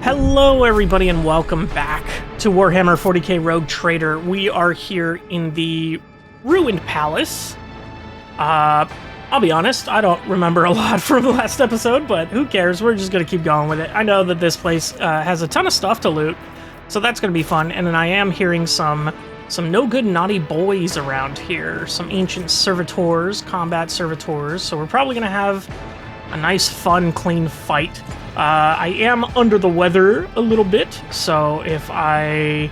Hello everybody and welcome back to Warhammer 40K Rogue Trader. We are here in the Ruined Palace. I'll be honest, I don't remember a lot from the last episode, but who cares? We're just gonna keep going with it. I know that this place has a ton of stuff to loot, so that's gonna be fun. And then I am hearing some no good naughty boys around here, some ancient servitors, combat servitors. So we're probably gonna have a nice, fun, clean fight. I am under the weather a little bit, so if I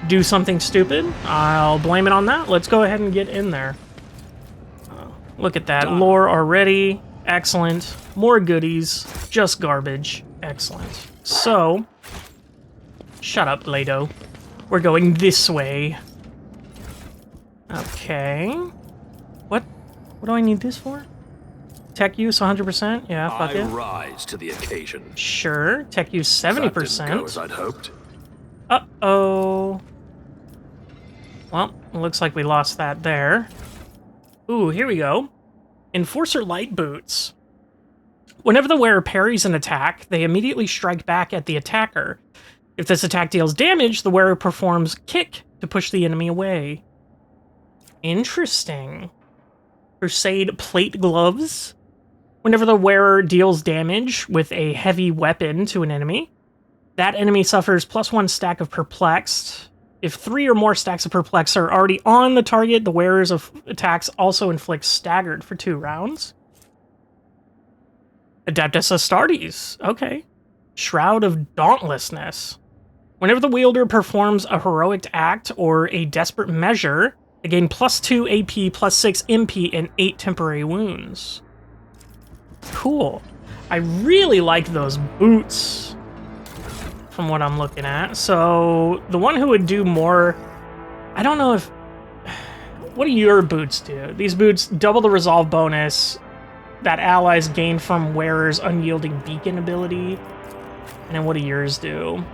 do something stupid, I'll blame it on that. Let's go ahead and get in there. Look at that. Lore already. Excellent. More goodies. Just garbage. Excellent. So, shut up, Lado. We're going this way. Okay. What do I need this for? Tech use 100%? Yeah, fuck it. I rise to the occasion. Sure. Tech use 70%. That didn't go as I'd hoped. Uh-oh. Well, it looks like we lost that there. Ooh, here we go. Enforcer Light Boots. Whenever the wearer parries an attack, they immediately strike back at the attacker. If this attack deals damage, the wearer performs Kick to push the enemy away. Interesting. Crusade Plate Gloves. Whenever the wearer deals damage with a heavy weapon to an enemy, that enemy suffers +1 stack of Perplexed. If 3 or more stacks of Perplexed are already on the target, the wearer's attacks also inflict Staggered for 2 rounds. Adeptus Astartes. Okay. Shroud of Dauntlessness. Whenever the wielder performs a heroic act or a desperate measure, they gain +2 AP, +6 MP, and 8 temporary wounds. Cool. I really like those boots from what I'm looking at. So the one who would do more, I don't know if, what do your boots do? These boots double the resolve bonus that allies gain from wearer's unyielding beacon ability. And then what do yours do?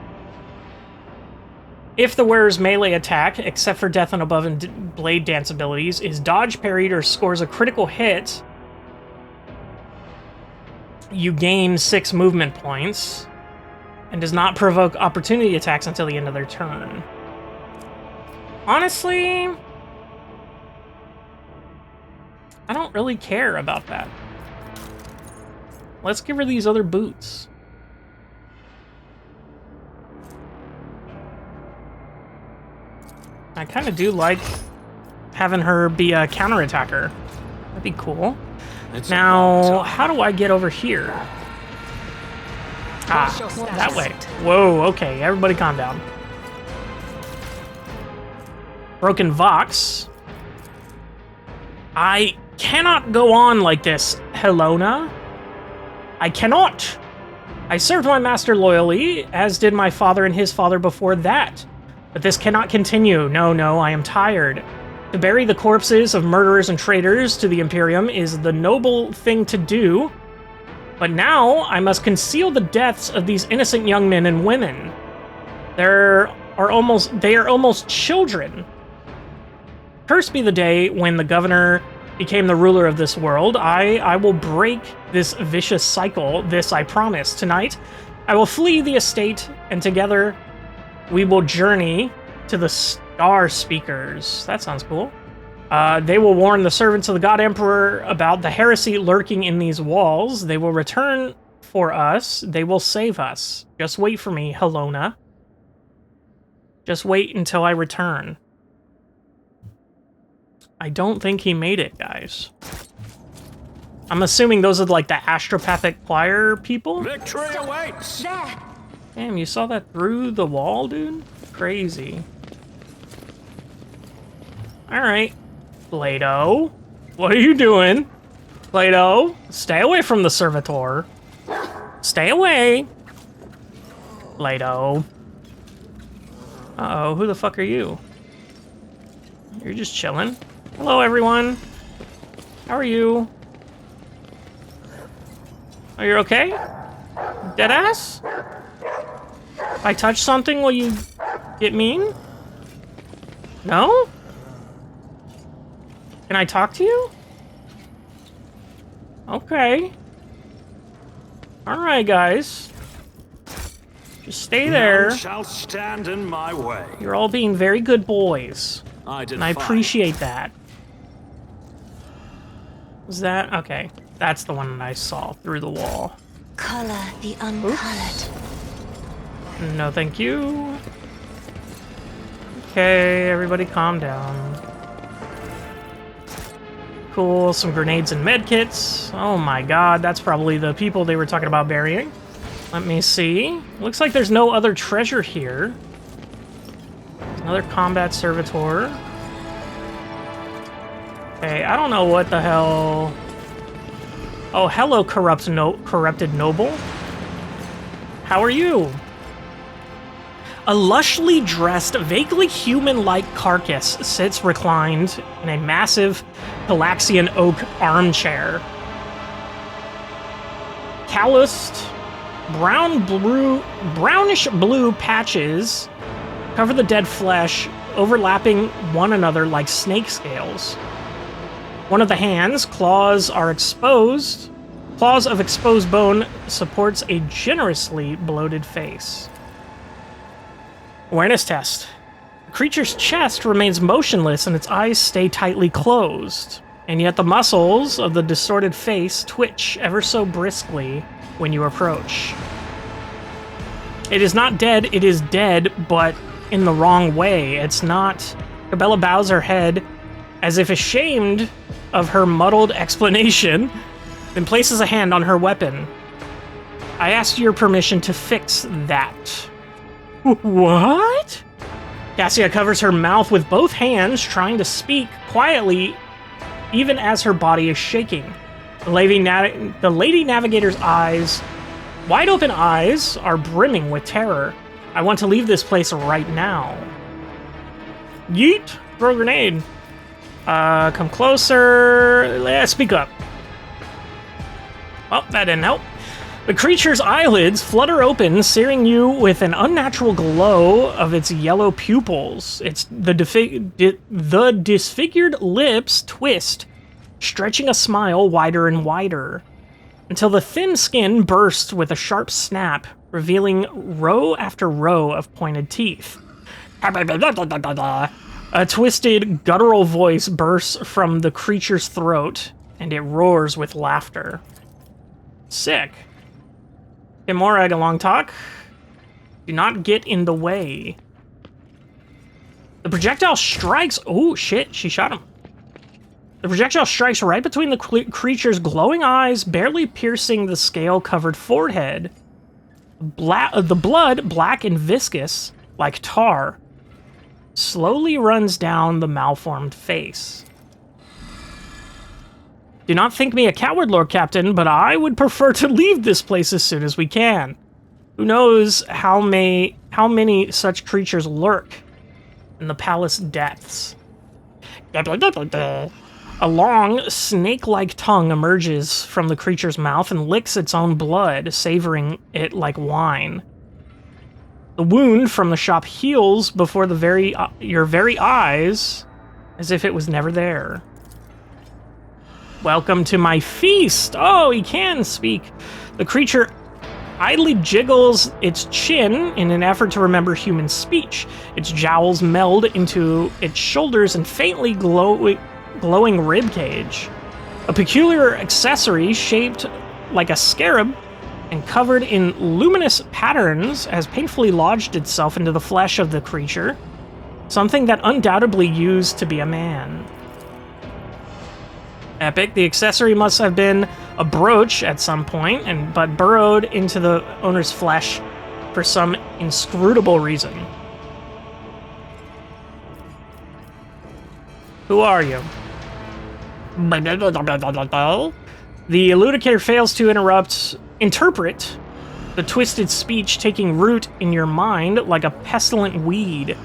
If the wearer's melee attack, except for death and above and blade dance abilities, is dodge parried or scores a critical hit, you gain 6 movement points, and does not provoke opportunity attacks until the end of their turn. Honestly, I don't really care about that. Let's give her these other boots. I kind of do like having her be a counterattacker. That'd be cool. Now, how do I get over here? Ah, that way. Whoa, okay, everybody calm down. Broken Vox. I cannot go on like this, Helona. I cannot. I served my master loyally, as did my father and his father before that. But this cannot continue. No, I am tired. To bury the corpses of murderers and traitors to the Imperium is the noble thing to do. But now I must conceal the deaths of these innocent young men and women. They are almost children. Cursed be the day when the governor became the ruler of this world. I will break this vicious cycle. This I promise. Tonight, I will flee the estate, and together we will journey to the Star Speakers. That sounds cool. They will warn the servants of the God Emperor about the heresy lurking in these walls. They will return for us. They will save us. Just wait for me, Helona. Just wait until I return. I don't think he made it, guys. I'm assuming those are like the astropathic choir people? Victory awaits! There! Damn, you saw that through the wall, dude? Crazy. Alright. Plato, what are you doing? Plato, stay away from the servitor. Stay away. Plato. Uh-oh, who the fuck are you? You're just chilling. Hello, everyone. How are you? Are you okay? Deadass? If I touch something, will you get mean? No? Can I talk to you? Okay. Alright, guys. Just stay there. None shall stand in my way. You're all being very good boys. I did And I fine. appreciate that. Was that? Okay. That's the one that I saw through the wall. Color the uncolored. No, thank you. Okay, everybody calm down. Cool, some grenades and medkits. Oh my god, that's probably the people they were talking about burying. Let me see. Looks like there's no other treasure here. Another combat servitor. Okay, I don't know what the hell... Oh, hello, corrupted noble. How are you? A lushly dressed, vaguely human-like carcass sits reclined in a massive Galaxian oak armchair. Calloused, brownish blue patches cover the dead flesh, overlapping one another like snake scales. One of the hands, claws of exposed bone, supports a generously bloated face. Awareness test. The creature's chest remains motionless and its eyes stay tightly closed, and yet the muscles of the distorted face twitch ever so briskly when you approach. It is not dead, it is dead, but in the wrong way. It's not. Cabela bows her head as if ashamed of her muddled explanation, then places a hand on her weapon. I asked your permission to fix that. What? Cassia covers her mouth with both hands, trying to speak quietly, even as her body is shaking. The Lady Navigator's eyes, wide open eyes, are brimming with terror. I want to leave this place right now. Yeet! Throw a grenade. Come closer. Speak up. Well, that didn't help. The creature's eyelids flutter open, searing you with an unnatural glow of its yellow pupils. The disfigured lips twist, stretching a smile wider and wider, until the thin skin bursts with a sharp snap, revealing row after row of pointed teeth. A twisted, guttural voice bursts from the creature's throat, and it roars with laughter. Sick. Kimora, a long talk. Do not get in the way. The projectile strikes... Oh, shit, she shot him. The projectile strikes right between the creature's glowing eyes, barely piercing the scale-covered forehead. The blood, black and viscous, like tar, slowly runs down the malformed face. Do not think me a coward, Lord Captain, but I would prefer to leave this place as soon as we can. Who knows how many such creatures lurk in the palace depths. A long, snake-like tongue emerges from the creature's mouth and licks its own blood, savoring it like wine. The wound from the shop heals before your very eyes, as if it was never there. Welcome to my feast! Oh, he can speak. The creature idly jiggles its chin in an effort to remember human speech. Its jowls meld into its shoulders and faintly glowing ribcage. A peculiar accessory shaped like a scarab and covered in luminous patterns has painfully lodged itself into the flesh of the creature, something that undoubtedly used to be a man. Epic. The accessory must have been a brooch at some point, but burrowed into the owner's flesh for some inscrutable reason. Who are you? The eludicator fails to interpret the twisted speech taking root in your mind like a pestilent weed.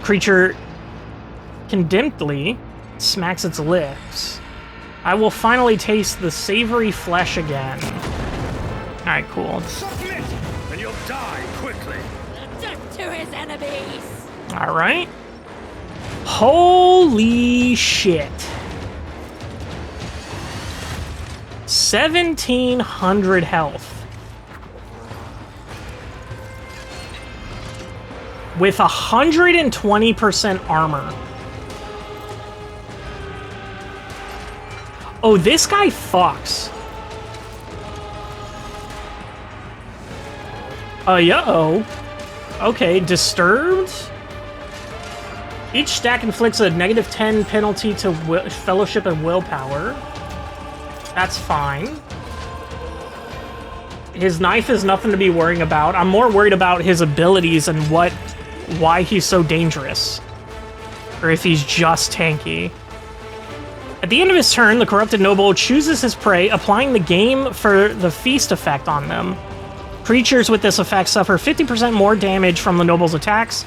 Creature condemnedly smacks its lips. I will finally taste the savory flesh again. Alright, cool. Submit, and you'll die quickly. Death to his enemies! Alright. Holy shit. 1,700 health. with 120% armor. Oh, this guy fucks. Uh-oh. Okay, disturbed? Each stack inflicts a -10 penalty to fellowship and willpower. That's fine. His knife is nothing to be worrying about. I'm more worried about his abilities and why he's so dangerous. Or if he's just tanky. At the end of his turn, the corrupted noble chooses his prey, applying the game for the feast effect on them. Creatures with this effect suffer 50% more damage from the noble's attacks.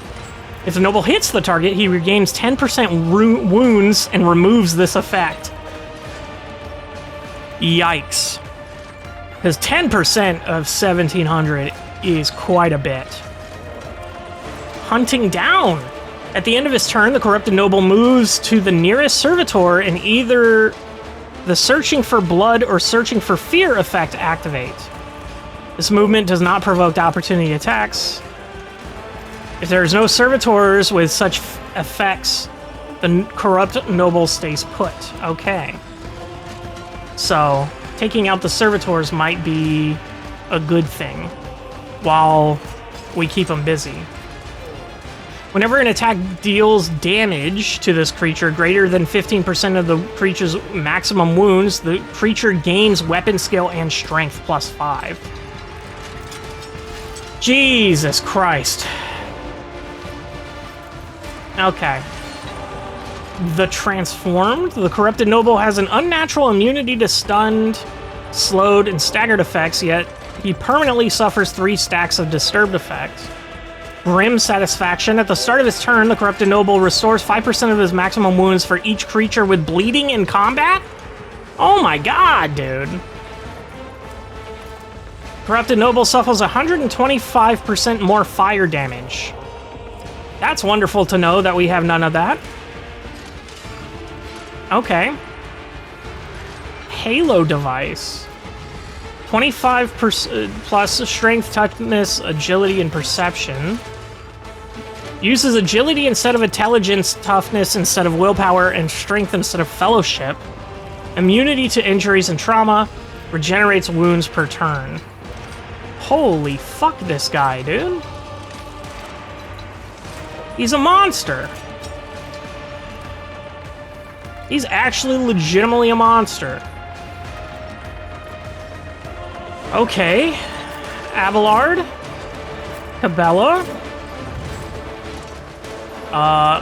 If the noble hits the target, he regains 10% wounds and removes this effect. Yikes. Because 10% of 1,700 is quite a bit. Hunting down. At the end of his turn, the corrupted noble moves to the nearest servitor and either the searching for blood or searching for fear effect activate. This movement does not provoke opportunity attacks. If there's no servitors with such effects, the corrupt noble stays put. Okay. So, taking out the servitors might be a good thing while we keep them busy. Whenever an attack deals damage to this creature greater than 15% of the creature's maximum wounds, the creature gains weapon skill and strength +5. Jesus Christ. Okay. The Transformed. The corrupted noble has an unnatural immunity to stunned, slowed, and staggered effects, yet he permanently suffers 3 stacks of disturbed effects. Grim Satisfaction. At the start of his turn, the corrupted noble restores 5% of his maximum wounds for each creature with bleeding in combat? Oh my god, dude. Corrupted noble suffers 125% more fire damage. That's wonderful to know that we have none of that. Okay. Halo device. 25% plus strength, toughness, agility, and perception. Uses agility instead of intelligence, toughness instead of willpower, and strength instead of fellowship. Immunity to injuries and trauma. Regenerates wounds per turn. Holy fuck this guy, dude. He's a monster. He's actually legitimately a monster. Okay. Abelard. Cabela.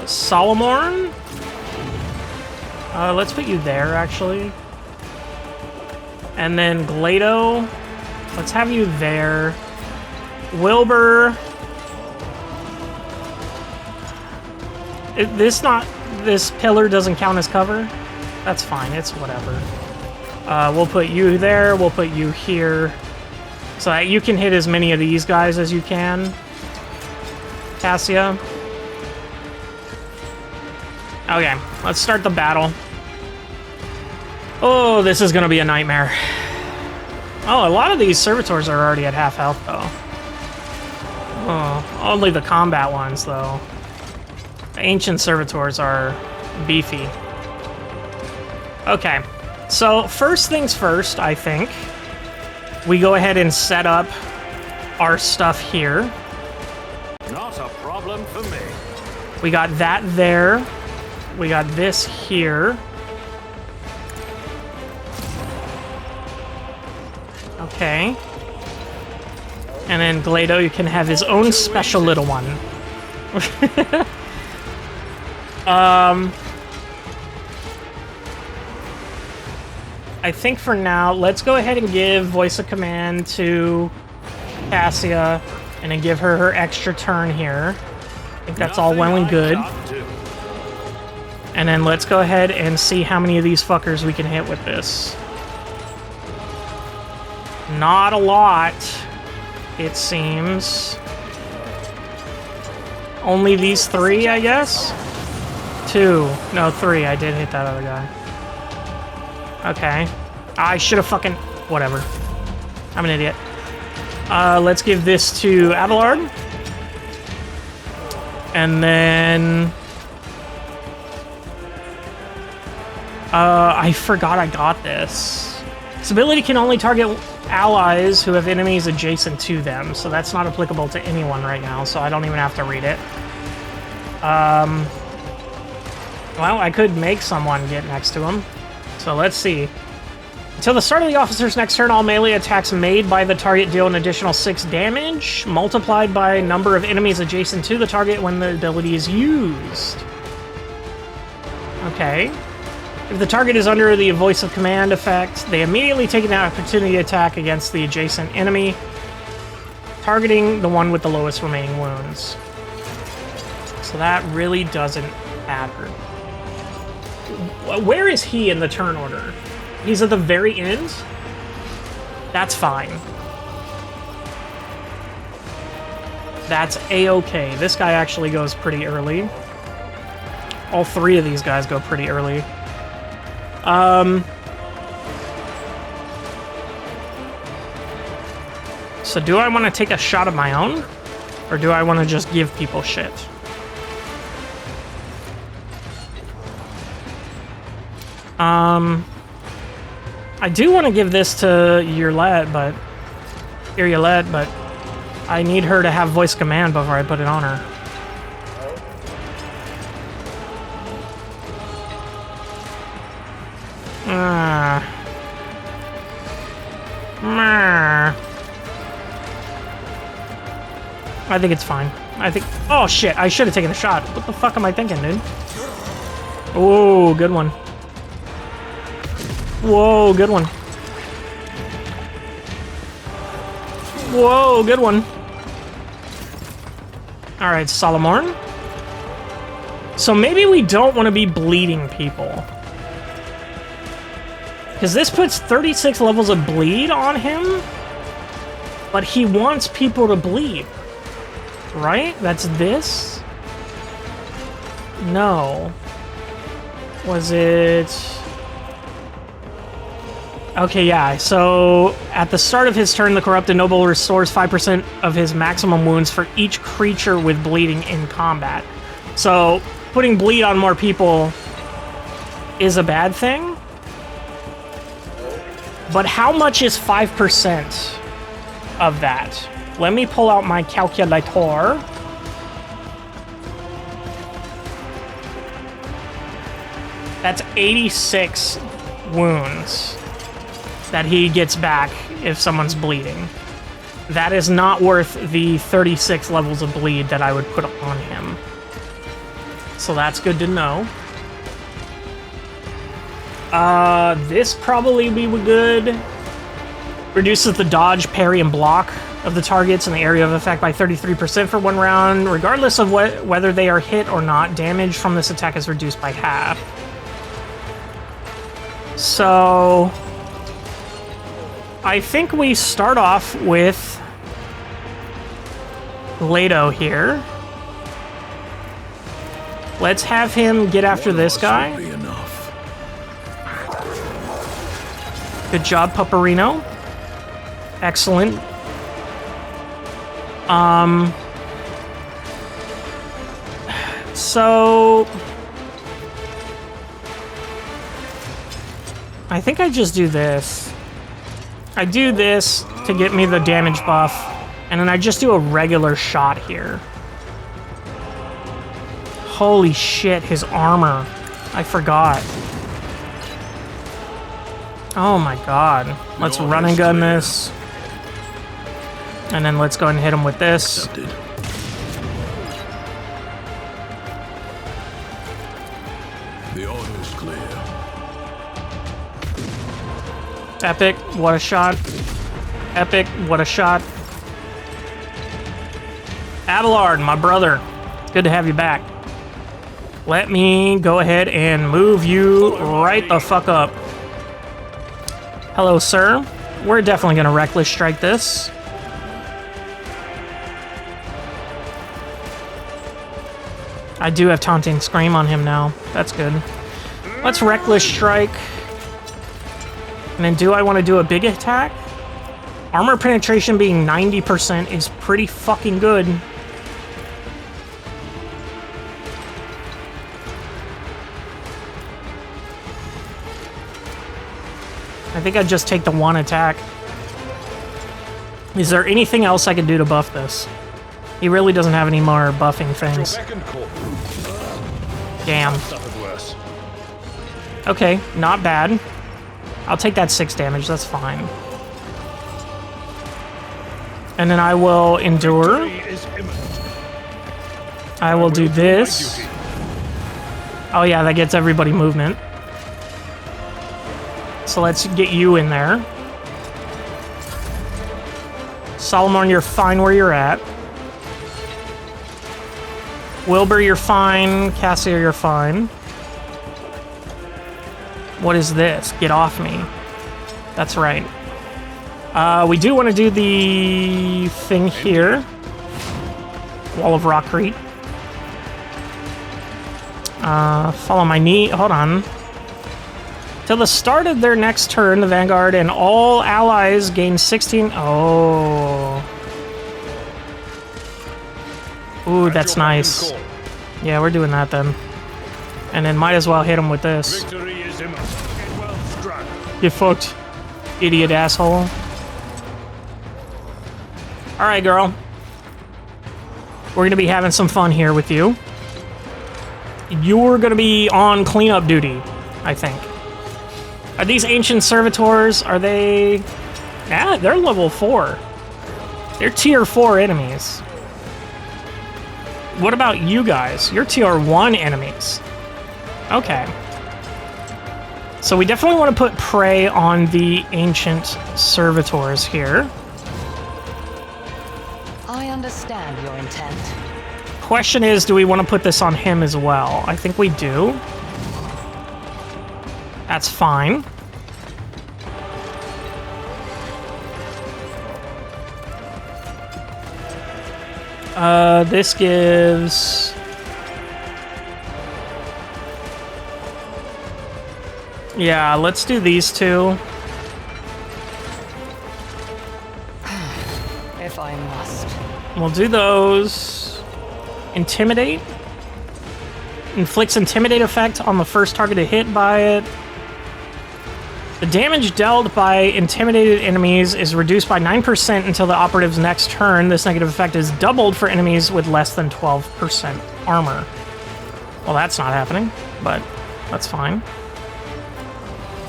Solomorn. Let's put you there, actually. And then Glado. Let's have you there. Wilbur. This pillar doesn't count as cover? That's fine, it's whatever. We'll put you there, we'll put you here. So that you can hit as many of these guys as you can. Cassia. Okay, let's start the battle. Oh, this is gonna be a nightmare. Oh, a lot of these servitors are already at half health, though. Oh, only the combat ones, though. The ancient servitors are beefy. Okay, so first things first, I think. We go ahead and set up our stuff here. Not a problem for me. We got that there. We got this here. Okay. And then Glado, you can have his own special little one. I think for now, let's go ahead and give voice of command to Cassia, and then give her her extra turn here. I think that's all well and good. And then let's go ahead and see how many of these fuckers we can hit with this. Not a lot, it seems. Only these 3, I guess? 2. No, 3. I did hit that other guy. Okay. I should have fucking... Whatever. I'm an idiot. Let's give this to Abelard. And then... I forgot I got this. This ability can only target allies who have enemies adjacent to them, so that's not applicable to anyone right now, so I don't even have to read it. Well, I could make someone get next to him. So let's see. Until the start of the officer's next turn, all melee attacks made by the target deal an additional 6 damage, multiplied by number of enemies adjacent to the target when the ability is used. Okay. If the target is under the voice of command effect, they immediately take an opportunity attack against the adjacent enemy, targeting the one with the lowest remaining wounds. So that really doesn't matter. Where is he in the turn order? He's at the very end? That's fine. That's a-okay. This guy actually goes pretty early. All 3 of these guys go pretty early. So do I want to take a shot of my own? Or do I want to just give people shit? I do want to give this to Irlet, but I need her to have voice command before I put it on her. I think it's fine. Oh shit, I should have taken a shot. What the fuck am I thinking, dude? Oh, good one. Whoa, good one. Whoa, good one. Alright, Solomorn. So maybe we don't want to be bleeding people. Because this puts 36 levels of bleed on him, but he wants people to bleed. Right? That's this? No. Was it... Okay, yeah, so at the start of his turn, the Corrupted Noble restores 5% of his maximum wounds for each creature with bleeding in combat. So putting bleed on more people is a bad thing. But how much is 5% of that? Let me pull out my calculator. That's 86 wounds that he gets back if someone's bleeding. That is not worth the 36 levels of bleed that I would put on him. So that's good to know. This probably be good. Reduces the dodge, parry, and block of the targets in the area of effect by 33% for 1 round. Regardless of whether they are hit or not, damage from this attack is reduced by half. So... I think we start off with Leto here. Let's have him get after this guy. Good job, Paparino. Excellent. So... I think I just do this. I do this to get me the damage buff, and then I just do a regular shot here. Holy shit, his armor. I forgot. Oh my god. Let's run and gun this. And then let's go ahead and hit him with this. The order's clear. Epic, what a shot. Epic, what a shot. Abelard, my brother. It's good to have you back. Let me go ahead and move you right the fuck up. Hello, sir. We're definitely gonna Reckless Strike this. I do have Taunting Scream on him now. That's good. Let's Reckless Strike. And then do I want to do a big attack? Armor penetration being 90% is pretty fucking good. I think I'd just take the one attack. Is there anything else I can do to buff this? He really doesn't have any more buffing things. Damn. Okay, not bad. I'll take that 6 damage, that's fine. And then I will endure. I will do this. Oh yeah, that gets everybody movement. So let's get you in there. Solomon, you're fine where you're at. Wilbur, you're fine. Cassia, you're fine. What is this? Get off me. That's right. We do want to do the thing here. Wall of Rockcrete. Follow my knee. Hold on. Till the start of their next turn, the Vanguard and all allies gain 16... Oh. Ooh, that's nice. Yeah, we're doing that then. And then might as well hit him with this. Get fucked, idiot asshole. Alright, girl. We're gonna be having some fun here with you. You're gonna be on cleanup duty, I think. Are these ancient servitors, are they... Nah, they're level 4. They're tier 4 enemies. What about you guys? You're tier 1 enemies. Okay. So we definitely want to put prey on the ancient servitors here. I understand your intent. Question is, do we want to put this on him as well? I think we do. That's fine. This gives... Yeah, let's do these two. If I must. We'll do those. Intimidate. Inflicts intimidate effect on the first targeted hit by it. The damage dealt by intimidated enemies is reduced by 9% until the operative's next turn. This negative effect is doubled for enemies with less than 12% armor. Well, that's not happening, but that's fine.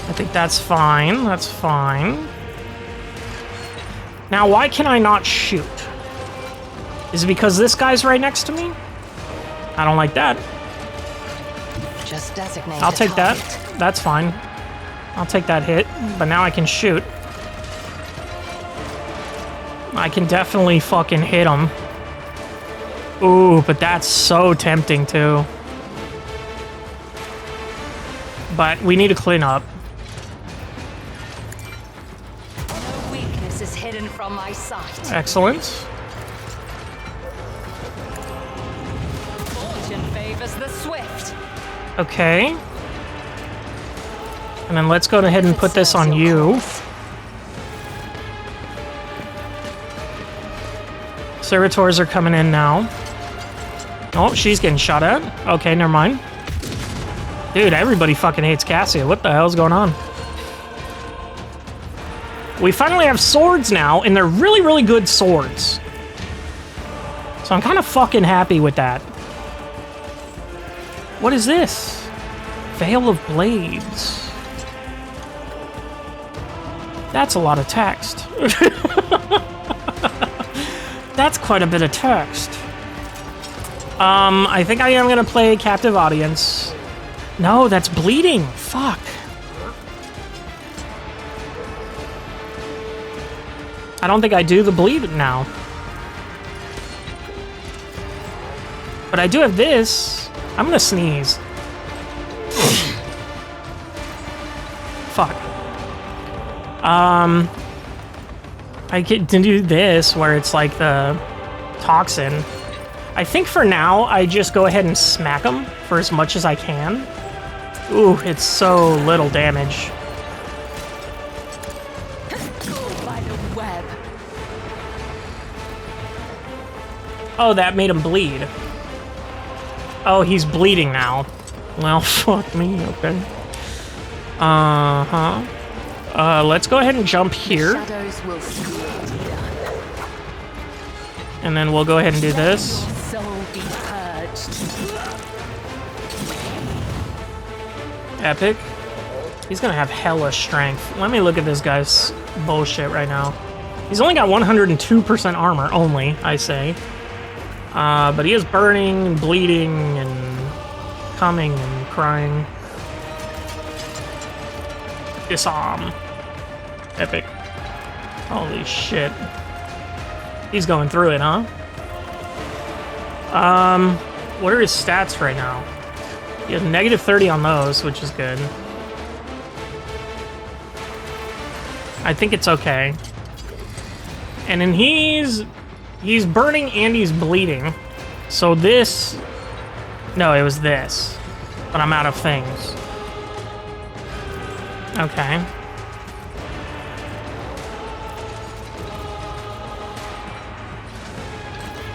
I think that's fine. That's fine. Now, why can I not shoot? Is it because this guy's right next to me? I don't like that. Just designate I'll take that. target. That's fine. I'll take that hit, but now I can shoot. I can definitely fucking hit him. Ooh, but that's so tempting too. But we need to clean up. No weakness is hidden from my sight. Excellent. Fortune favors the swift. Okay. And then let's go ahead and put this on you. Servitors are coming in now. Oh, she's getting shot at. Okay, never mind. Dude, everybody fucking hates Cassia. What the hell's going on? We finally have swords now, and they're really, really good swords. So I'm kind of fucking happy with that. What is this? Veil of Blades. That's a lot of text. That's quite a bit of text. I think I am gonna play Captive Audience. No, that's bleeding. Fuck. I don't think I do the bleed now. But I do have this. I'm gonna sneeze. Fuck. I can do this where it's like the toxin. I think for now, I just go ahead and smack them for as much as I can. Ooh, it's so little damage. By the web. Oh, that made him bleed. Oh, he's bleeding now. Well, fuck me, okay. Uh-huh. Let's go ahead and jump here. Shadows will soon be done. And then we'll go ahead and do this. Soul be purged. Epic. He's gonna have hella strength. Let me look at this guy's bullshit right now. He's only got 102% armor, only, I say. But he is burning, bleeding, and coming and crying. Disarm. Epic. Holy shit. He's going through it, huh? What are his stats right now? He has negative 30 on those, which is good. I think it's okay. And then he's burning and he's bleeding. So this... No, it was this. But I'm out of things. Okay.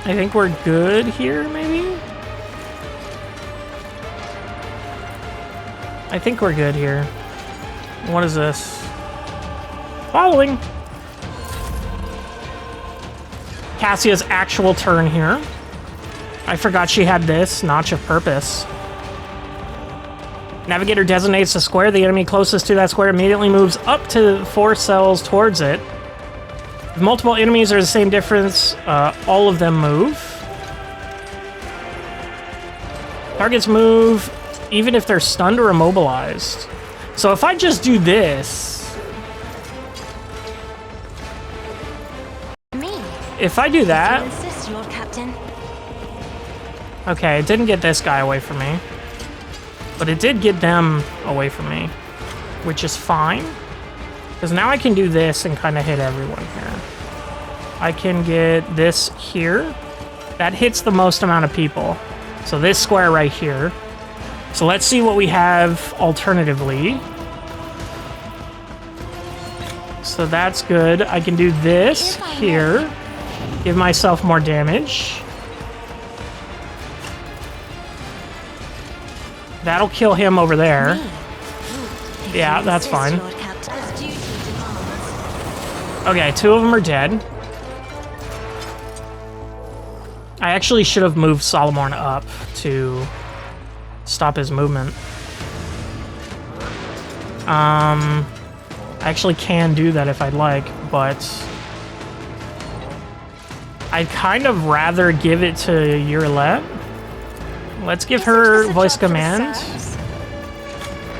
I think we're good here, maybe? I think we're good here. What is this? Following. Cassia's actual turn here. I forgot she had this, Notch of Purpose. Navigator designates a square. The enemy closest to that square immediately moves up to 4 cells towards it. If multiple enemies are the same difference, all of them move. Targets move even if they're stunned or immobilized. So if I just do this... If I do that... Insist, Lord Captain. Okay, it didn't get this guy away from me. But it did get them away from me. Which is fine. Because now I can do this and kind of hit everyone here. I can get this here. That hits the most amount of people. So this square right here. So let's see what we have alternatively. So that's good. I can do this here. Give myself more damage. That'll kill him over there. Yeah, that's fine. Okay, 2 of them are dead. I actually should have moved Solomon up to stop his movement. I actually can do that if I'd like, but I'd kind of rather give it to Urlet. Let's give her voice command.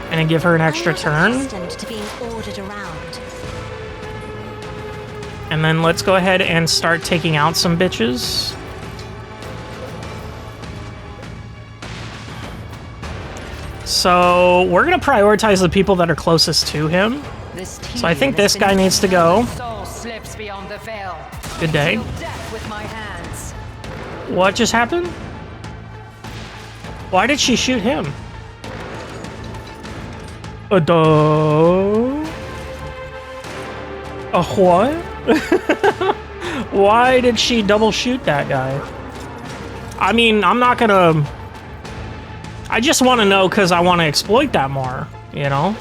And then give her an extra turn. And then let's go ahead and start taking out some bitches. So we're gonna prioritize the people that are closest to him. So I think this guy needs to go. Good day. What just happened? Why did she shoot him? A what? Why did she double shoot that guy? I mean, I'm not gonna... I just want to know because I want to exploit that more, you know?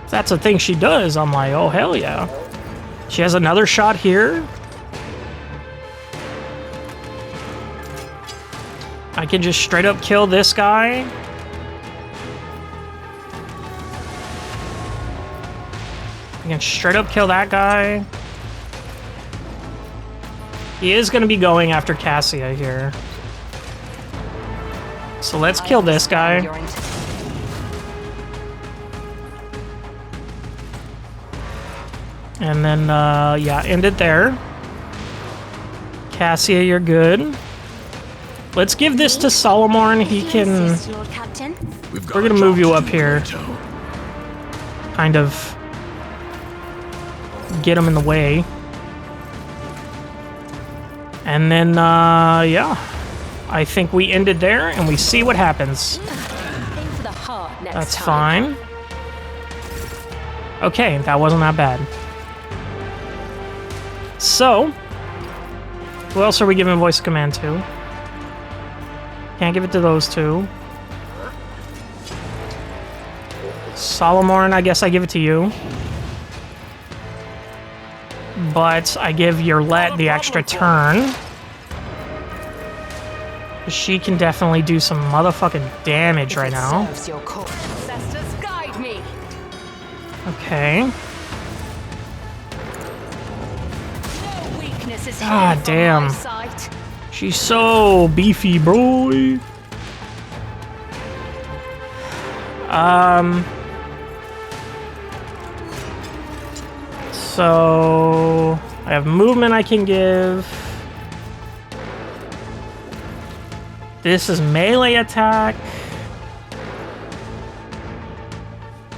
If that's a thing she does, I'm like, oh, hell yeah. She has another shot here. I can just straight up kill this guy. I can straight up kill that guy. He is going to be going after Cassia here. So let's kill this guy. And then, yeah, end it there. Cassia, you're good. Let's give this to Solomon. He can... We're gonna move you up here. Kind of... get him in the way. And then, yeah. I think we ended there, and we see what happens. That's fine. Okay, that wasn't that bad. So, who else are we giving voice command to? Can't give it to those two. Solomon, I guess I give it to you. but I give Yurlet the extra turn. She can definitely do some motherfucking damage right now. Ancestors guide me. Okay. No weakness is God hidden from damn. my sight. She's so beefy, boy. So I have movement I can give. This is melee attack.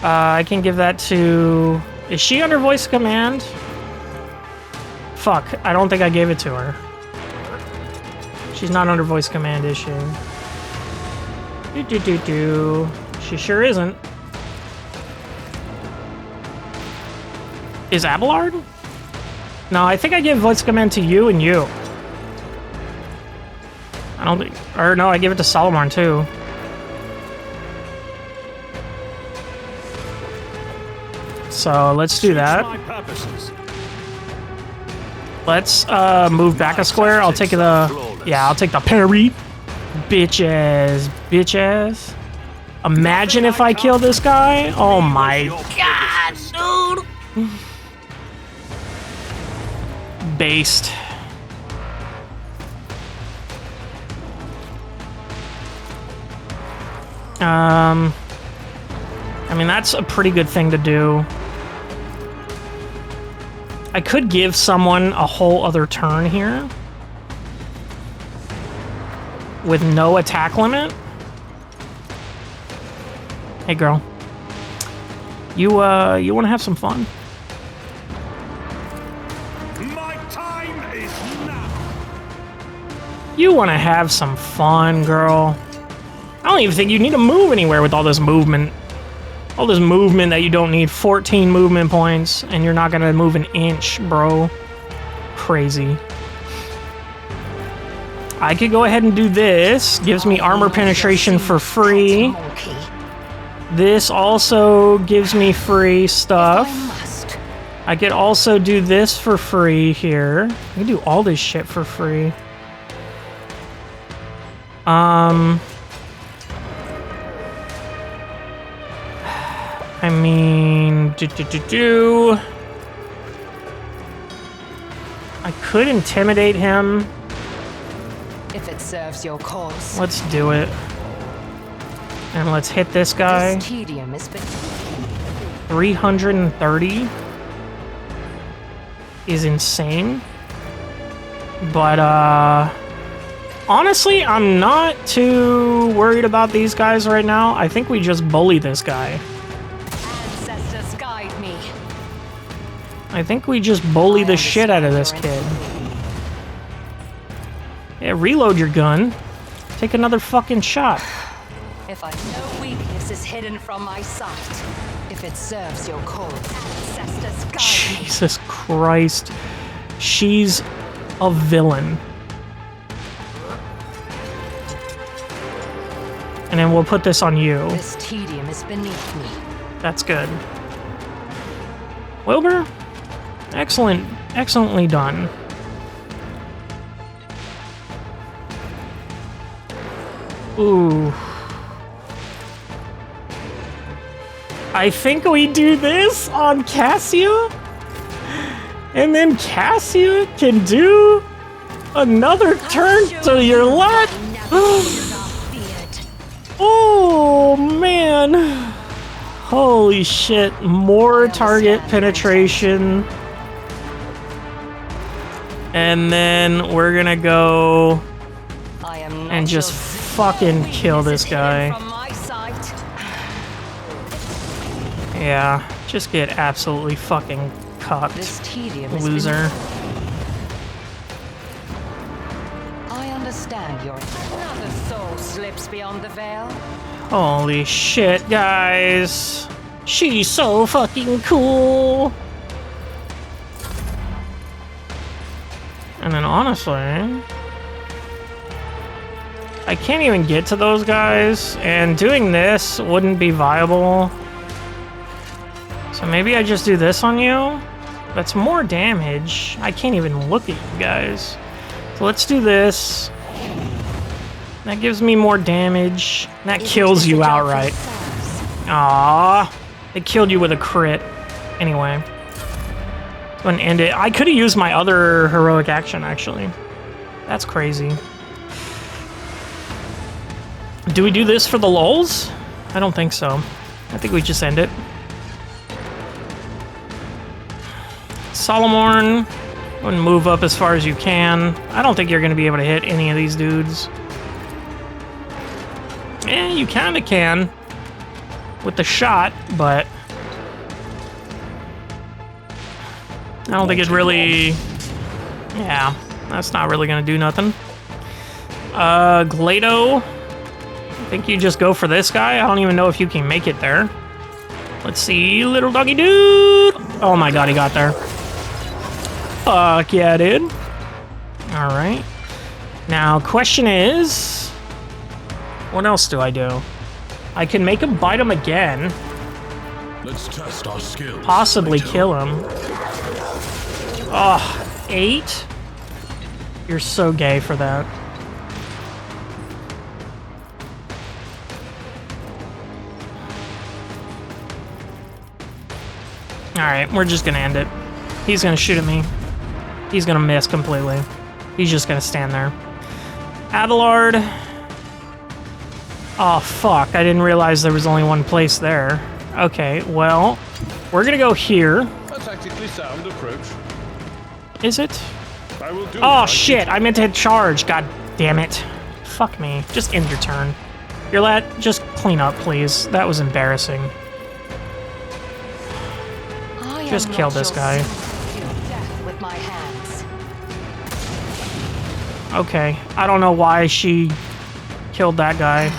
I can give that to... Is she under voice command? Fuck, I don't think I gave it to her. She's not under voice command, is she? Do. She sure isn't. Is Abelard? No, I think I gave voice command to you and you. I don't think... Or no, I gave it to Solomon too. So let's do that. Let's move back a square. I'll take the... Yeah, I'll take the parry. Bitch ass. Imagine if I kill this guy. Oh my god, dude. Based. I mean, that's a pretty good thing to do. I could give someone a whole other turn here with no attack limit. Hey, girl. You want to have some fun? My time is now. You want to have some fun, girl? I don't even think you need to move anywhere with all this movement. All this movement that you don't need. 14 movement points, and you're not gonna move an inch, bro. Crazy. I could go ahead and do this. Gives me armor penetration for free. This also gives me free stuff. I could also do this for free here. I can do all this shit for free. I mean, I could intimidate him. If it serves your cause. Let's do it. And let's hit this guy. This tedium has been 330 is insane. But, honestly, I'm not too worried about these guys right now. I think we just bully this guy. Ancestors guide me. I think we just bully the shit out of this kid. Yeah, reload your gun. Take another fucking shot. If I no weakness is hidden from my sight. If it serves your cause. Ancestors guide me. Jesus Christ. She's a villain. And then we'll put this on you. This tedium is beneath me. That's good. Wilbur? Excellent. Excellently done. Ooh. I think we do this on Cassia? And then Cassia can do another turn to your left? Oh, man. Holy shit. More target penetration. And then we're gonna go and just fucking kill this guy. Yeah, just get absolutely fucking cucked, loser. I understand your another soul slips beyond the veil. Holy shit, guys. She's so fucking cool. And then honestly, I can't even get to those guys, and doing this wouldn't be viable. So maybe I just do this on you? That's more damage. I can't even look at you guys. So let's do this. That gives me more damage. That kills you outright. Aww. It killed you with a crit. Anyway. Go and end it. I could have used my other heroic action, actually. That's crazy. Do we do this for the lulz? I don't think so. I think we just end it. Solomorn, go and move up as far as you can. I don't think you're going to be able to hit any of these dudes. Eh, you kind of can with the shot, but I don't think it really... Yeah, that's not really going to do nothing. Glado, I think you just go for this guy. I don't even know if you can make it there. Let's see, little doggy dude. Oh my god, he got there. Fuck yeah, dude. All right. Now, question is, what else do I do? I can make him bite him again. Let's test our skills. Possibly kill him. Oh, 8? You're so gay for that. Alright, we're just gonna end it. He's gonna shoot at me. He's gonna miss completely. He's just gonna stand there. Adelard. Oh, fuck. I didn't realize there was only one place there. Okay, well, we're gonna go here. A tactically sound approach. Is it? I will do Oh, shit. I meant to hit charge. God damn it. Fuck me. Just end your turn. Your lad, just clean up, please. That was embarrassing. Just kill this guy. With my hands. Okay. I don't know why she killed that guy.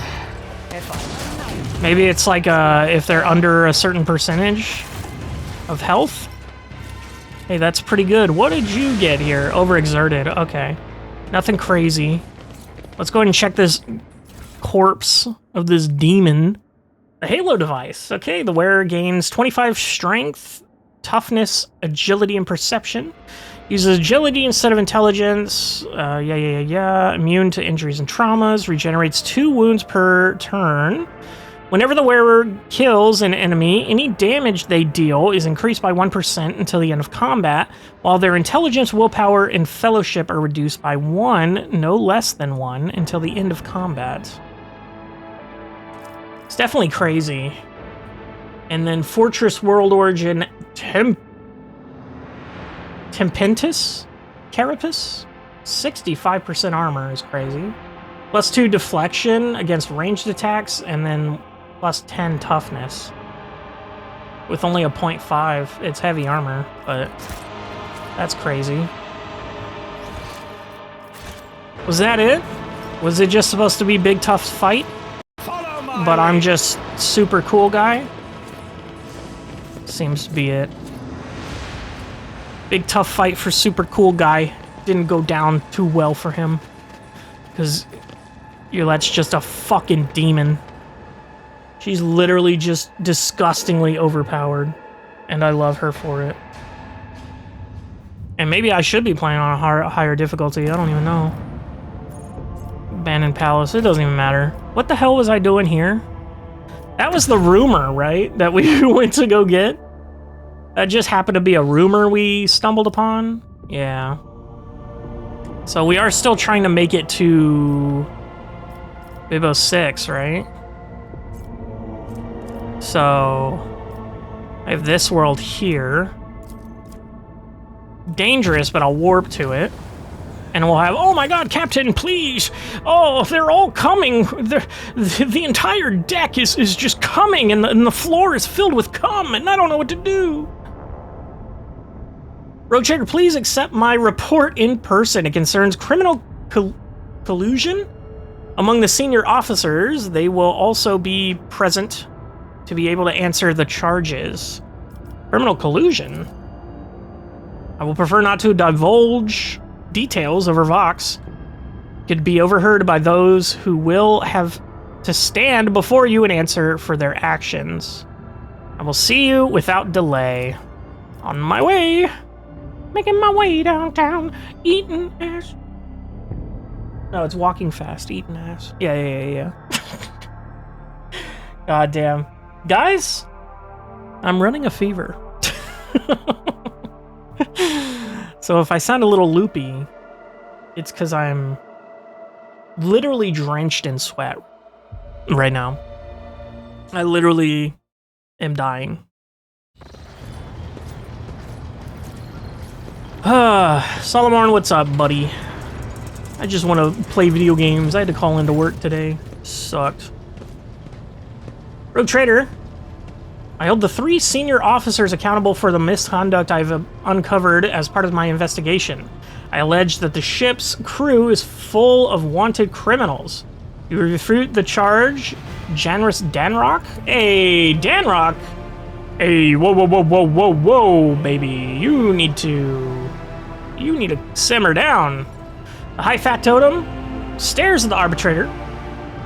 Maybe it's like if they're under a certain percentage of health. Hey, that's pretty good. What did you get here? Overexerted. Okay. Nothing crazy. Let's go ahead and check this corpse of this demon. The Halo device. Okay, the wearer gains 25 strength, toughness, agility, and perception. Uses agility instead of intelligence. Immune to injuries and traumas. Regenerates 2 wounds per turn. Whenever the wearer kills an enemy, any damage they deal is increased by 1% until the end of combat, while their intelligence, willpower, and fellowship are reduced by 1, no less than 1, until the end of combat. It's definitely crazy. And then Fortress World Origin Tempentus? Carapace? 65% armor is crazy. Plus 2 deflection against ranged attacks, and then plus 10 toughness. With only a 0.5. It's heavy armor, but that's crazy. Was that it? Was it just supposed to be big tough fight? But I'm just super cool guy? Seems to be it. Big tough fight for super cool guy. Didn't go down too well for him. Because Yolette's just a fucking demon. She's literally just disgustingly overpowered. And I love her for it. And maybe I should be playing on a higher difficulty. I don't even know. Abandoned Palace. It doesn't even matter. What the hell was I doing here? That was the rumor, right? That we went to go get? That just happened to be a rumor we stumbled upon? Yeah. So we are still trying to make it to Bibbo 6, right? So I have this world here. Dangerous, but I'll warp to it. And we'll have, oh my god, Captain, please! Oh, they're all coming! The entire deck is just coming, and the floor is filled with cum, and I don't know what to do! Road Trader, please accept my report in person. It concerns criminal collusion among the senior officers. They will also be present to be able to answer the charges. Criminal collusion? I will prefer not to divulge details over Vox. Could be overheard by those who will have to stand before you and answer for their actions. I will see you without delay. On my way! Making my way downtown, eating ass. No, it's walking fast, eating ass. Yeah. God damn. Guys, I'm running a fever. So if I sound a little loopy, it's because I'm literally drenched in sweat right now. I literally am dying. Solomon, what's up, buddy? I just want to play video games. I had to call into work today. Sucked. Rogue Trader, I hold the 3 senior officers accountable for the misconduct I've uncovered as part of my investigation. I allege that the ship's crew is full of wanted criminals. You refute the charge, Janris Danrock? Hey, Danrock! Hey, whoa, baby. You need to simmer down. The high-fat totem stares at the arbitrator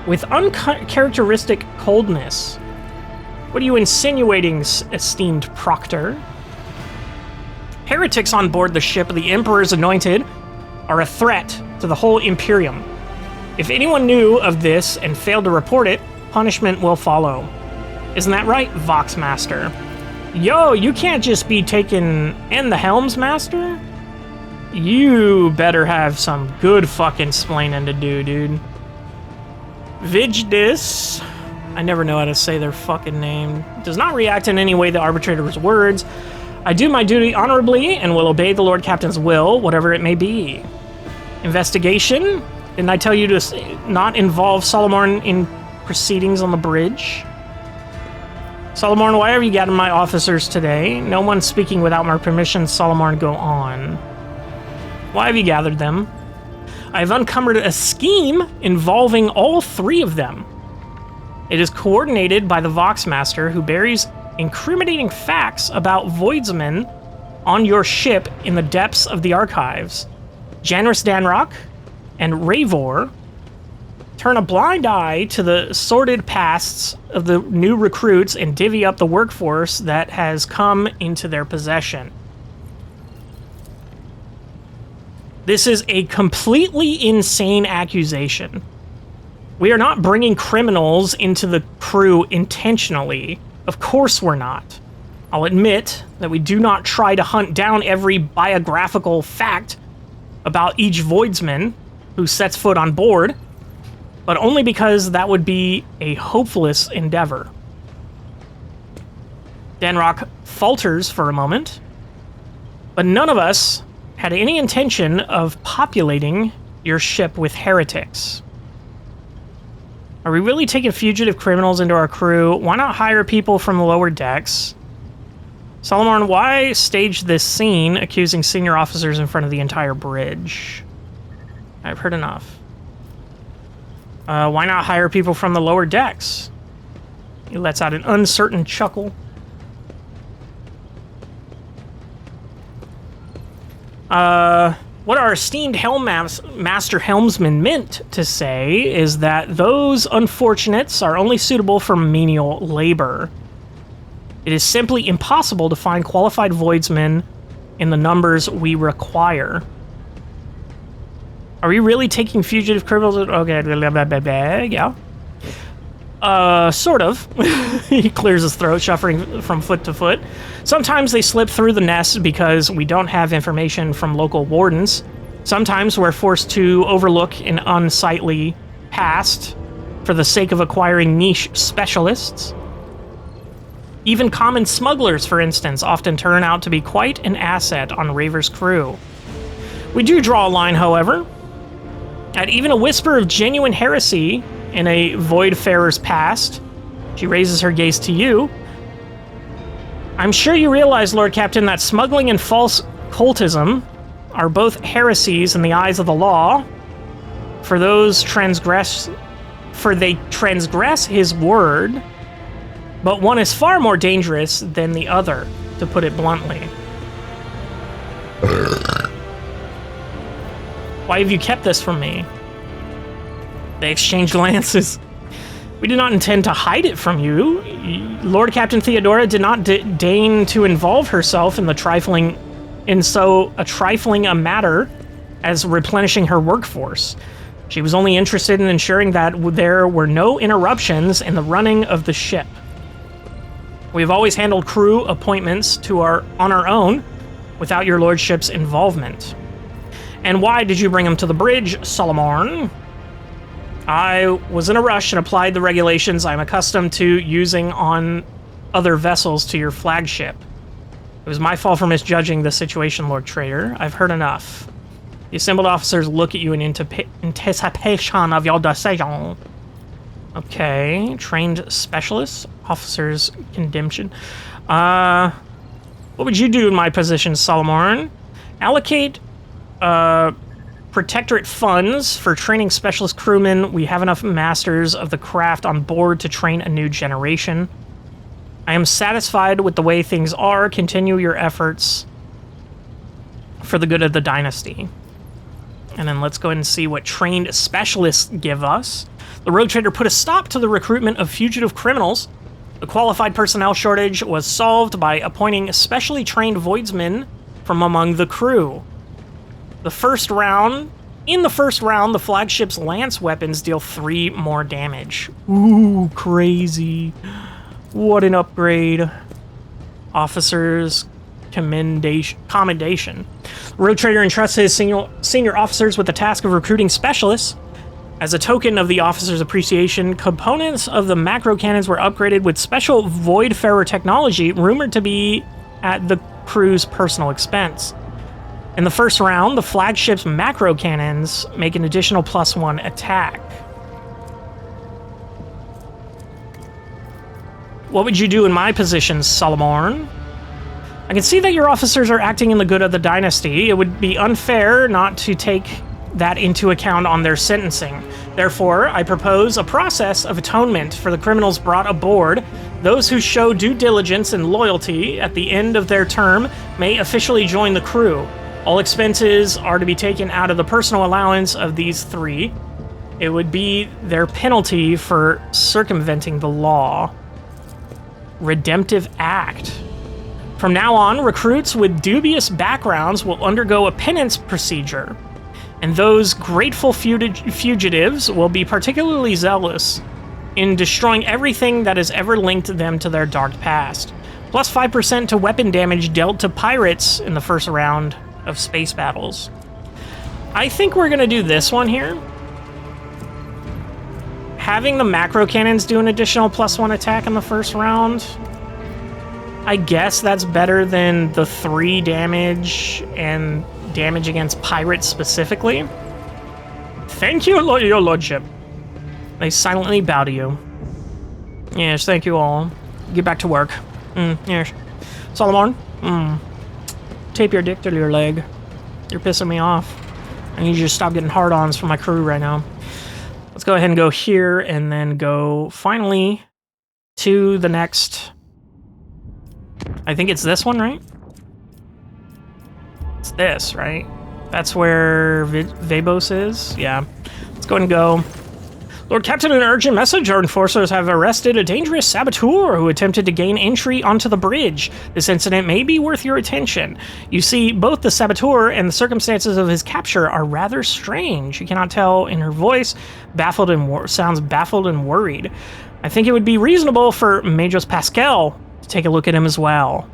with uncharacteristic coldness. What are you insinuating, esteemed Proctor? Heretics on board the ship of the Emperor's Anointed are a threat to the whole Imperium. If anyone knew of this and failed to report it, punishment will follow. Isn't that right, Voxmaster? Yo, you can't just be taking in the helms, Master? You better have some good fucking splaining to do, dude. Vijdis, I never know how to say their fucking name, does not react in any way to the arbitrator's words. I do my duty honorably and will obey the Lord Captain's will, whatever it may be. Investigation? Didn't I tell you to not involve Solomon in proceedings on the bridge? Solomon, why have you gathered my officers today? No one speaking without my permission. Solomon, go on. Why have you gathered them? I have uncovered a scheme involving all 3 of them. It is coordinated by the Voxmaster, who buries incriminating facts about Voidsmen on your ship in the depths of the archives. Janris Danrock and Ravor turn a blind eye to the sordid pasts of the new recruits and divvy up the workforce that has come into their possession. This is a completely insane accusation. We are not bringing criminals into the crew intentionally. Of course we're not. I'll admit that we do not try to hunt down every biographical fact about each Voidsman who sets foot on board, but only because that would be a hopeless endeavor. Danrock falters for a moment, but none of us had any intention of populating your ship with heretics. Are we really taking fugitive criminals into our crew? Why not hire people from the lower decks? Solomon, why stage this scene accusing senior officers in front of the entire bridge? I've heard enough. Why not hire people from the lower decks? He lets out an uncertain chuckle. What our esteemed Master Helmsman meant to say is that those unfortunates are only suitable for menial labor. It is simply impossible to find qualified Voidsmen in the numbers we require. Are we really taking fugitive criminals? Okay, yeah. Sort of. He clears his throat, shuffling from foot to foot. Sometimes they slip through the nest because we don't have information from local wardens. Sometimes we're forced to overlook an unsightly past for the sake of acquiring niche specialists. Even common smugglers, for instance, often turn out to be quite an asset on Raver's crew. We do draw a line, however, at even a whisper of genuine heresy in a Voidfarer's past. She raises her gaze to you. I'm sure you realize, Lord Captain, that smuggling and false cultism are both heresies in the eyes of the law. For they transgress his word, but one is far more dangerous than the other, to put it bluntly. Why have you kept this from me? They exchange glances. We did not intend to hide it from you. Lord Captain Theodora did not deign to involve herself in the trifling in so a trifling a matter as replenishing her workforce. She was only interested in ensuring that there were no interruptions in the running of the ship. We've always handled crew appointments on our own without your lordship's involvement. And why did you bring him to the bridge, Solomon? I was in a rush and applied the regulations I'm accustomed to using on other vessels to your flagship. It was my fault for misjudging the situation, Lord Trader. I've heard enough. The assembled officers look at you in anticipation of your decision. Okay, trained specialists, officers, condemnation. What would you do in my position, Solomon? Allocate protectorate funds for training specialist crewmen. We have enough masters of the craft on board to train a new generation. I am satisfied with the way things are. Continue your efforts for the good of the dynasty. And then let's go ahead and see what trained specialists give us. The Rogue Trader put a stop to the recruitment of fugitive criminals. The qualified personnel shortage was solved by appointing specially trained voidsmen from among the crew. In the first round, the flagship's lance weapons deal 3 more damage. Ooh, crazy. What an upgrade. Officers commendation. Rogue Trader entrusts his senior officers with the task of recruiting specialists. As a token of the officers' appreciation, components of the macro cannons were upgraded with special Voidfarer technology, rumored to be at the crew's personal expense. In the first round, the flagship's macro cannons make an additional +1 attack. What would you do in my position, Solomon? I can see that your officers are acting in the good of the dynasty. It would be unfair not to take that into account on their sentencing. Therefore, I propose a process of atonement for the criminals brought aboard. Those who show due diligence and loyalty at the end of their term may officially join the crew. All expenses are to be taken out of the personal allowance of these 3. It would be their penalty for circumventing the law. Redemptive act. From now on, recruits with dubious backgrounds will undergo a penance procedure, and those grateful fugitives will be particularly zealous in destroying everything that has ever linked them to their dark past. Plus 5% to weapon damage dealt to pirates in the first round of space battles. I think we're going to do this one here. Having the macro cannons do an additional +1 attack in the first round, I guess that's better than the 3 damage and damage against pirates specifically. Thank you, your lordship. They silently bow to you. Yes, thank you all. Get back to work. Yes. Solomon, tape your dick to your leg. You're pissing me off. I need you to stop getting hard-ons for my crew right now. Let's go ahead and go here and then go finally to the next... I think it's this one, right? It's this, right? That's where Vabos is? Yeah. Let's go ahead and go. Lord Captain, an urgent message. Our enforcers have arrested a dangerous saboteur who attempted to gain entry onto the bridge. This incident may be worth your attention. You see, both the saboteur and the circumstances of his capture are rather strange. You cannot tell in her voice, sounds baffled and worried. I think it would be reasonable for Majos Pascal to take a look at him as well.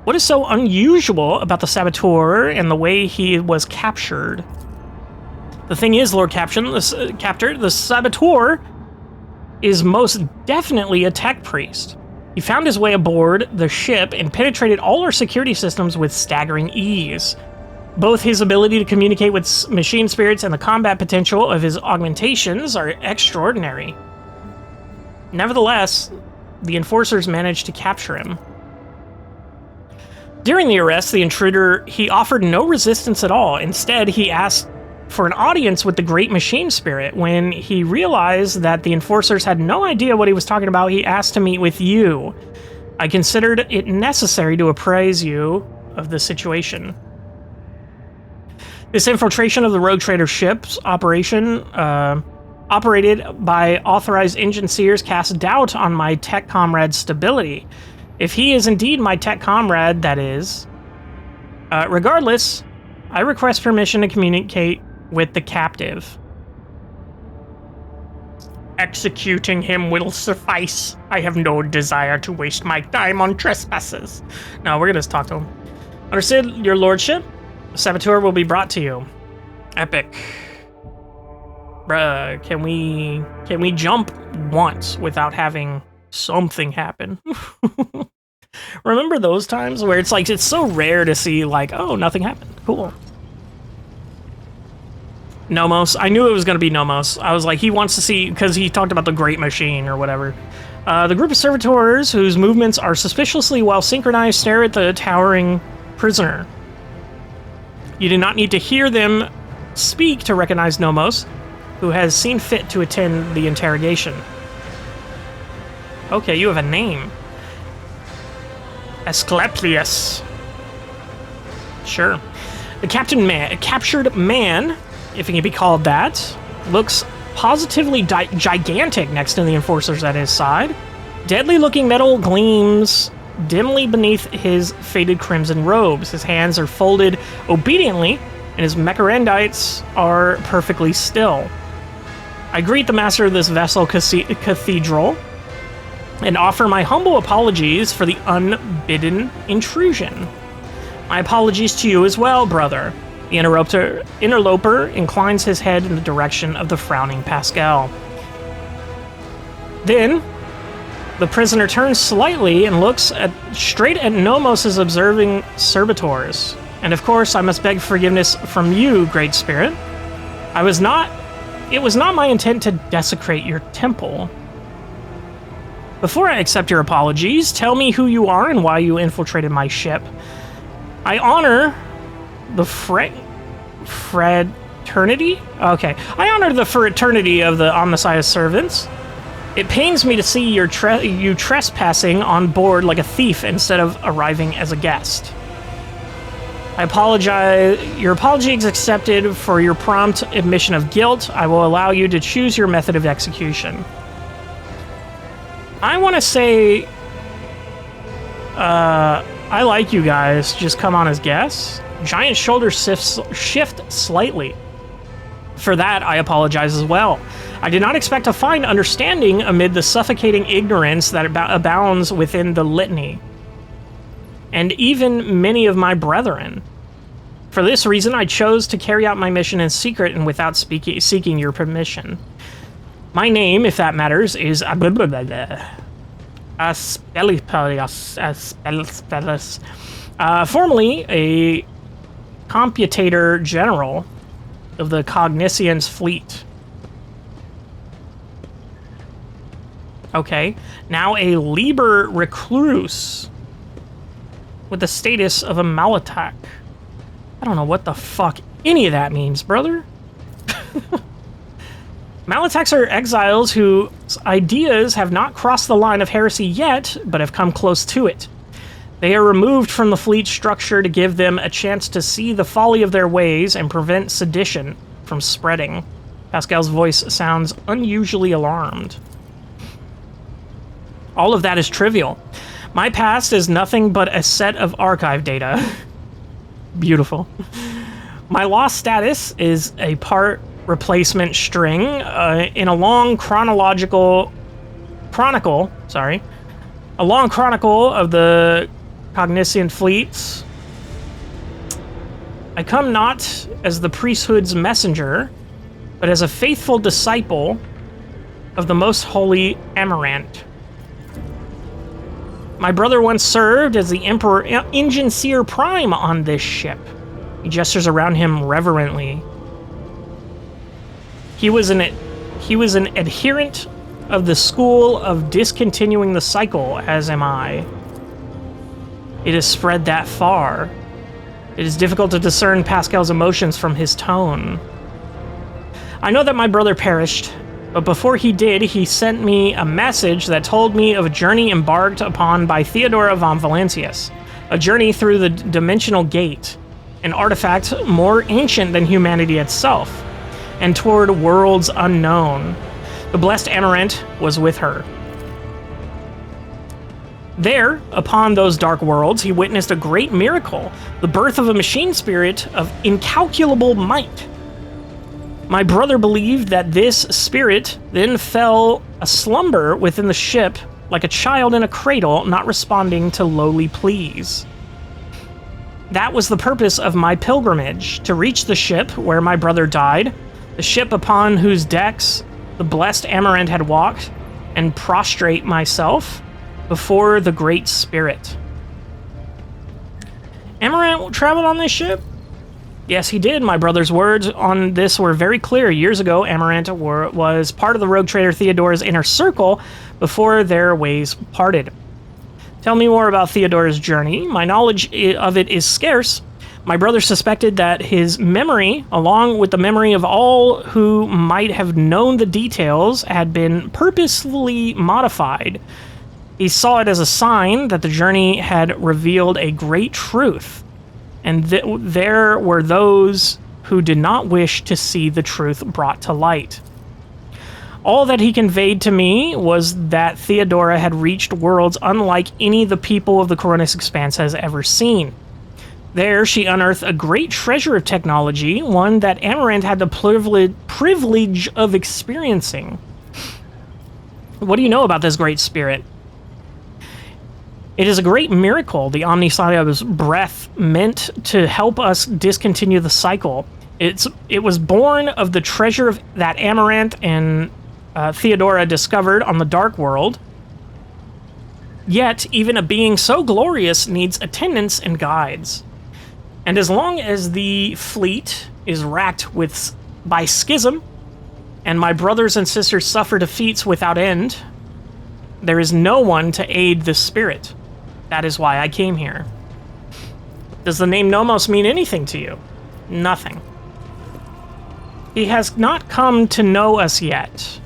What is so unusual about the saboteur and the way he was captured? The thing is, Lord Captor, the saboteur is most definitely a tech priest. He found his way aboard the ship and penetrated all our security systems with staggering ease. Both his ability to communicate with machine spirits and the combat potential of his augmentations are extraordinary. Nevertheless, the enforcers managed to capture him. During the arrest, the intruder, he offered no resistance at all. Instead, he asked for an audience with the Great Machine Spirit. When he realized that the enforcers had no idea what he was talking about, he asked to meet with you. I considered it necessary to apprise you of the situation. This infiltration of the Rogue Trader ship's operation, operated by authorized engine seers, cast doubt on my tech comrade's stability. If he is indeed my tech comrade, that is. Regardless, I request permission to communicate with the captive. Executing him will suffice. I have no desire to waste my time on trespassers. No, we're gonna talk to him. Understood, your lordship. The saboteur will be brought to you. Epic. Bruh, can we jump once without having something happen? Remember those times where it's like, it's so rare to see like, oh, nothing happened. Cool. Nomos. I knew it was going to be Nomos. I was like, he wants to see, because he talked about the Great Machine or whatever. The group of servitors whose movements are suspiciously well synchronized stare at the towering prisoner. You do not need to hear them speak to recognize Nomos, who has seen fit to attend the interrogation. Okay, you have a name. Asclepius. Sure. The captured man, if he can be called that, looks positively gigantic next to the enforcers at his side. Deadly-looking metal gleams dimly beneath his faded crimson robes. His hands are folded obediently, and his mecharendites are perfectly still. I greet the master of this vessel cathedral and offer my humble apologies for the unbidden intrusion. My apologies to you as well, brother. The interloper inclines his head in the direction of the frowning Pascal. Then, the prisoner turns slightly and looks straight at Nomos' observing servitors. And of course, I must beg forgiveness from you, Great Spirit. It was not my intent to desecrate your temple. Before I accept your apologies, tell me who you are and why you infiltrated my ship. I honor the fraternity? Okay. I honor the fraternity of the Omnissiah's servants. It pains me to see you trespassing on board like a thief instead of arriving as a guest. I apologize. Your apology is accepted. For your prompt admission of guilt, I will allow you to choose your method of execution. I want to say, I like you guys. Just come on as guests. Giant shoulders shift slightly. For that, I apologize as well. I did not expect to find understanding amid the suffocating ignorance that abounds within the litany, and even many of my brethren. For this reason, I chose to carry out my mission in secret and without seeking your permission. My name, if that matters, is Aspelius, formerly a computator general of the Cognitians fleet. Okay, now a Liber recluse with the status of a Malatak. I don't know what the fuck any of that means, brother. Malataks are exiles whose ideas have not crossed the line of heresy yet, but have come close to it. They are removed from the fleet structure to give them a chance to see the folly of their ways and prevent sedition from spreading. Pascal's voice sounds unusually alarmed. All of that is trivial. My past is nothing but a set of archive data. Beautiful. My lost status is a part replacement string in a long chronicle of the Cognitian fleets. I come not as the priesthood's messenger, but as a faithful disciple of the most holy Amarant. My brother once served as the Emperor Engineer Prime on this ship. He gestures around him reverently. He was an adherent of the school of discontinuing the cycle, as am I. It has spread that far. It is difficult to discern Pascal's emotions from his tone. I know that my brother perished, but before he did, he sent me a message that told me of a journey embarked upon by Theodora von Valentius, a journey through the dimensional gate, an artifact more ancient than humanity itself, and toward worlds unknown. The blessed Amarant was with her. There, upon those dark worlds, he witnessed a great miracle, the birth of a machine spirit of incalculable might. My brother believed that this spirit then fell aslumber within the ship like a child in a cradle, not responding to lowly pleas. That was the purpose of my pilgrimage, to reach the ship where my brother died, the ship upon whose decks the blessed Amaranth had walked, and prostrate myself before the Great Spirit. Amaranth traveled on this ship? Yes, he did. My brother's words on this were very clear. Years ago, Amaranth was part of the rogue trader Theodora's inner circle before their ways parted. Tell me more about Theodora's journey. My knowledge of it is scarce. My brother suspected that his memory, along with the memory of all who might have known the details, had been purposefully modified. He saw it as a sign that the journey had revealed a great truth, and there were those who did not wish to see the truth brought to light. All that he conveyed to me was that Theodora had reached worlds unlike any the people of the Coronis Expanse has ever seen. There, she unearthed a great treasure of technology, one that Amaranth had the privilege of experiencing. What do you know about this great spirit? It is a great miracle, the Omnissiah's breath meant to help us discontinue the cycle. It was born of the treasure that Amaranth and Theodora discovered on the Dark World. Yet, even a being so glorious needs attendants and guides. And as long as the fleet is racked by schism, and my brothers and sisters suffer defeats without end, there is no one to aid this spirit. That is why I came here. Does the name Nomos mean anything to you? Nothing. He has not come to know us yet.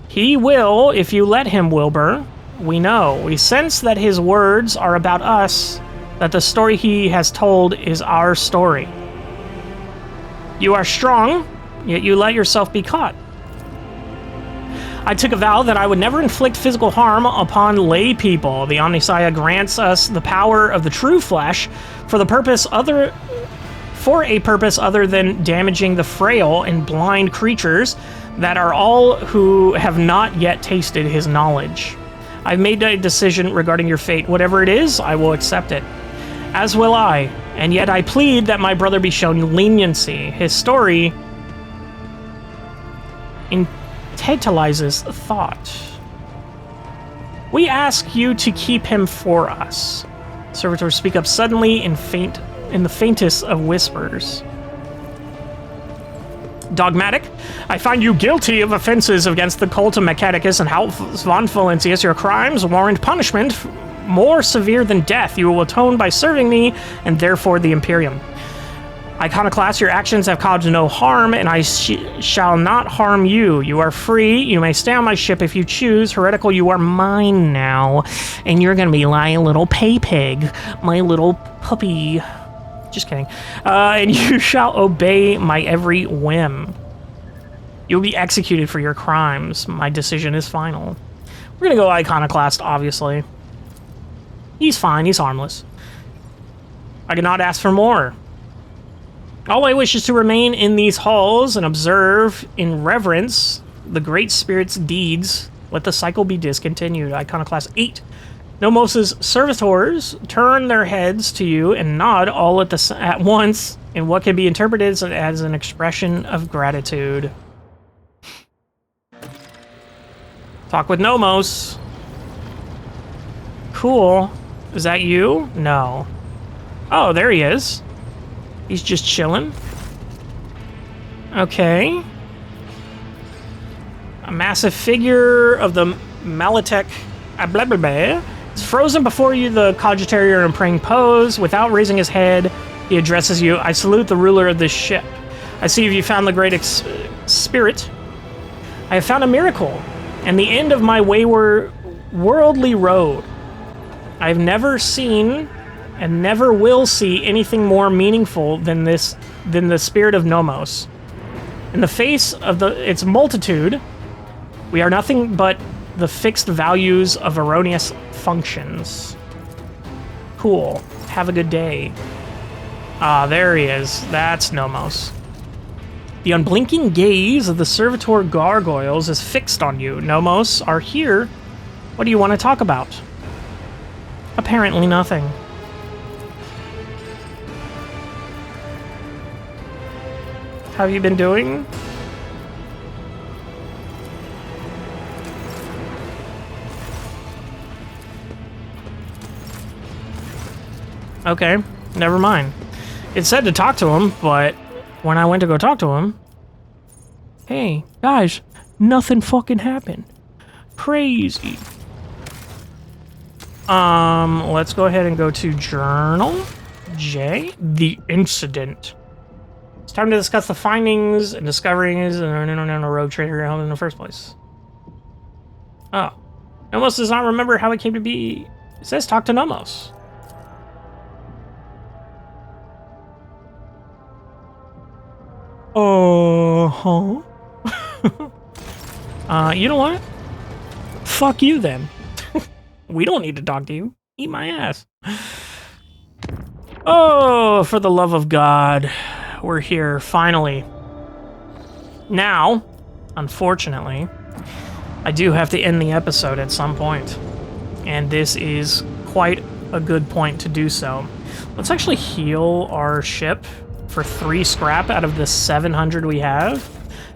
He will, if you let him, Wilbur. We know. We sense that his words are about us, that the story he has told is our story. You are strong, yet you let yourself be caught. I took a vow that I would never inflict physical harm upon lay people. The Omnissiah grants us the power of the true flesh for a purpose other than damaging the frail and blind creatures that are all who have not yet tasted his knowledge. I've made a decision regarding your fate. Whatever it is, I will accept it. As will I, and yet I plead that my brother be shown leniency. His story tantalizes thought. We ask you to keep him for us. Servitors speak up suddenly in the faintest of whispers. Dogmatic, I find you guilty of offenses against the cult of Mechanicus and House von Valentius. Your crimes warrant punishment more severe than death. You will atone by serving me, and therefore the Imperium. Iconoclast, your actions have caused no harm, and I shall not harm you. You are free. You may stay on my ship if you choose. Heretical, you are mine now, and you're gonna be my little pay pig, my little puppy. Just kidding. And you shall obey my every whim. You'll be executed for your crimes. My decision is final. We're gonna go Iconoclast, obviously. He's fine. He's harmless. I cannot ask for more. All I wish is to remain in these halls and observe in reverence the Great Spirit's deeds. Let the cycle be discontinued. Iconoclast 8. Nomos' servitors turn their heads to you and nod all at once in what can be interpreted as an expression of gratitude. Talk with Nomos. Cool. Is that you? No. Oh, there he is. He's just chilling. Okay. A massive figure of the Malatek blah blah blah. It's frozen before you, the cogitator in praying pose. Without raising his head, he addresses you. I salute the ruler of this ship. I see you found the great spirit. I have found a miracle and the end of my wayward worldly road. I have never seen and never will see anything more meaningful than the spirit of Nomos. In the face of its multitude, we are nothing but the fixed values of erroneous functions. Cool. Have a good day. Ah, there he is. That's Nomos. The unblinking gaze of the servitor gargoyles is fixed on you. Nomos are here. What do you want to talk about? Apparently nothing. How have you been doing? Okay, never mind. It said to talk to him, but when I went to go talk to him, hey, guys, nothing fucking happened. Crazy. Let's go ahead and go to Journal J, the incident. It's time to discuss the findings and discoveries and a rogue trader held in the first place. Oh. Nomos does not remember how it came to be. It says talk to Nomos. You know what? Fuck you then. We don't need to talk to you. Eat my ass. Oh, for the love of God. We're here, finally. Now, unfortunately, I do have to end the episode at some point. And this is quite a good point to do so. Let's actually heal our ship for 3 scrap out of the 700 we have.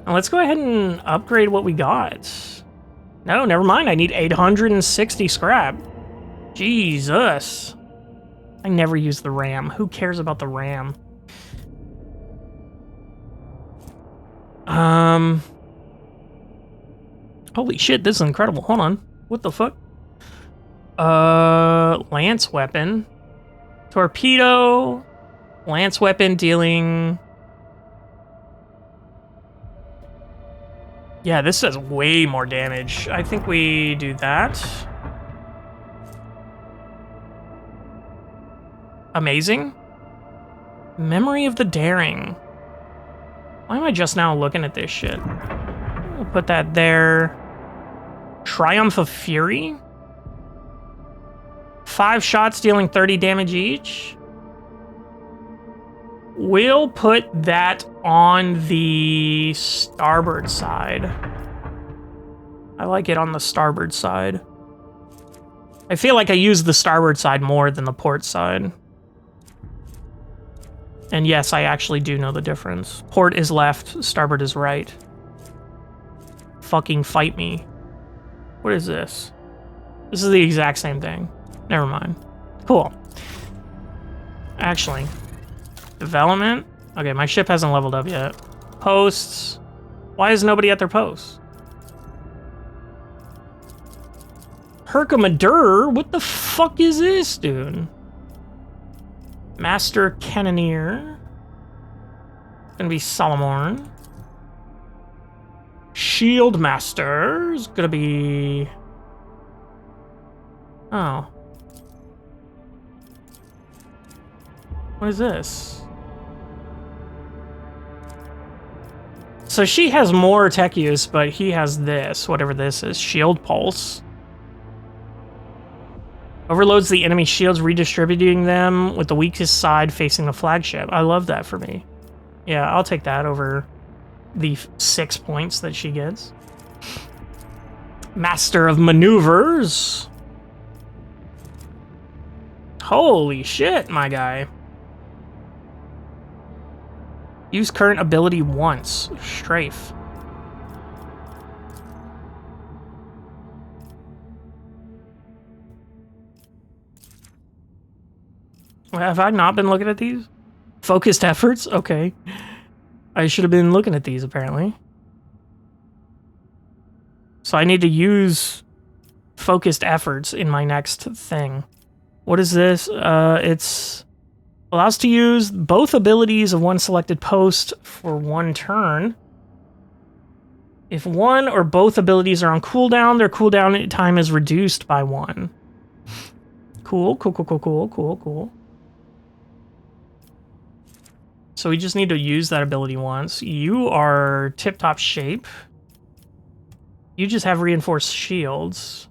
And let's go ahead and upgrade what we got. No, never mind. I need 860 scrap. Jesus. I never use the RAM. Who cares about the RAM? Holy shit, this is incredible. Hold on. What the fuck? Lance weapon. Torpedo. Lance weapon dealing... Yeah, this does way more damage. I think we do that. Amazing. Memory of the Daring. Why am I just now looking at this shit? We'll put that there. Triumph of Fury. 5 shots dealing 30 damage each. We'll put that on the starboard side. I like it on the starboard side. I feel like I use the starboard side more than the port side. And yes, I actually do know the difference. Port is left, starboard is right. Fucking fight me. What is this? This is the exact same thing. Never mind. Cool. Actually, development. Okay, my ship hasn't leveled up yet. Posts. Why is nobody at their posts? Herkimadur? What the fuck is this, dude? Master Cannoneer. Gonna be Solomorn. Shield Master is gonna be... Oh. What is this? So she has more tech use, but he has this, whatever this is. Shield Pulse. Overloads the enemy shields, redistributing them with the weakest side facing the flagship. I love that for me. Yeah, I'll take that over the 6 points that she gets. Master of Maneuvers. Holy shit, my guy. Use current ability once. Strafe. Have I not been looking at these? Focused efforts? Okay. I should have been looking at these, apparently. So I need to use focused efforts in my next thing. What is this? It's allows to use both abilities of one selected post for 1 turn. If one or both abilities are on cooldown, their cooldown time is reduced by 1. Cool, cool, cool, cool, cool, cool, cool. So we just need to use that ability once. You are tip-top shape. You just have reinforced shields.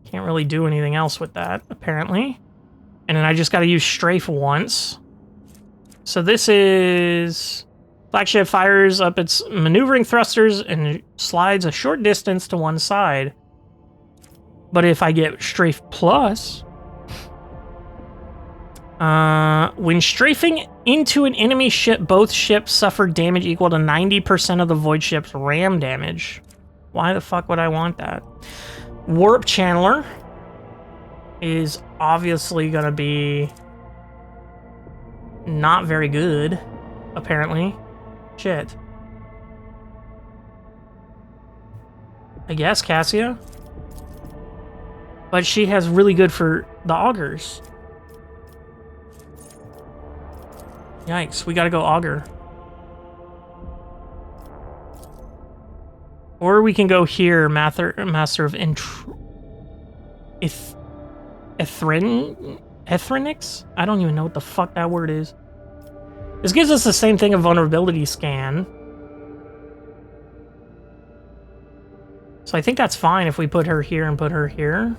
Can't really do anything else with that, apparently. And then I just gotta use strafe once. So this is... Flagship fires up its maneuvering thrusters and slides a short distance to one side. But if I get strafe plus... when strafing into an enemy ship, both ships suffer damage equal to 90% of the void ship's ram damage. Why the fuck would I want that? Warp Channeler is obviously gonna be not very good, apparently. Shit. I guess Cassia. But she has really good for the augers. Yikes, we gotta go auger. Or we can go here, Master of Ethrenics? I don't even know what the fuck that word is. This gives us the same thing, a vulnerability scan. So I think that's fine if we put her here and put her here.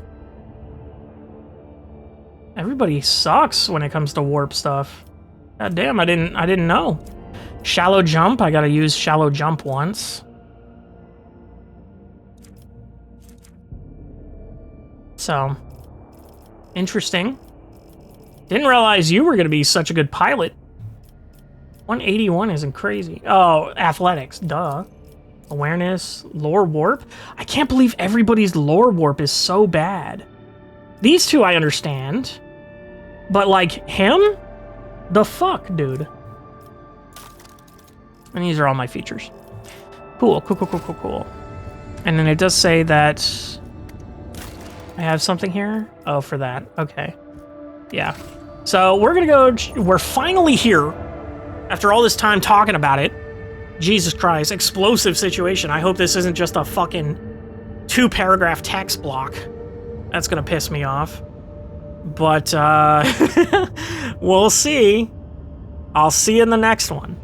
Everybody sucks when it comes to warp stuff. God damn, I didn't know. Shallow jump, I gotta use shallow jump once. So, interesting. Didn't realize you were gonna be such a good pilot. 181 isn't crazy. Oh, athletics, duh. Awareness, lore warp. I can't believe everybody's lore warp is so bad. These two I understand. But like, him? The fuck, dude? And these are all my features. Cool, cool, cool, cool, cool, cool. And then it does say that I have something here. Oh, for that. Okay. Yeah. So we're gonna go, we're finally here. After all this time talking about it. Jesus Christ, explosive situation. I hope this isn't just a fucking 2-paragraph text block. That's gonna piss me off. But, we'll see. I'll see you in the next one.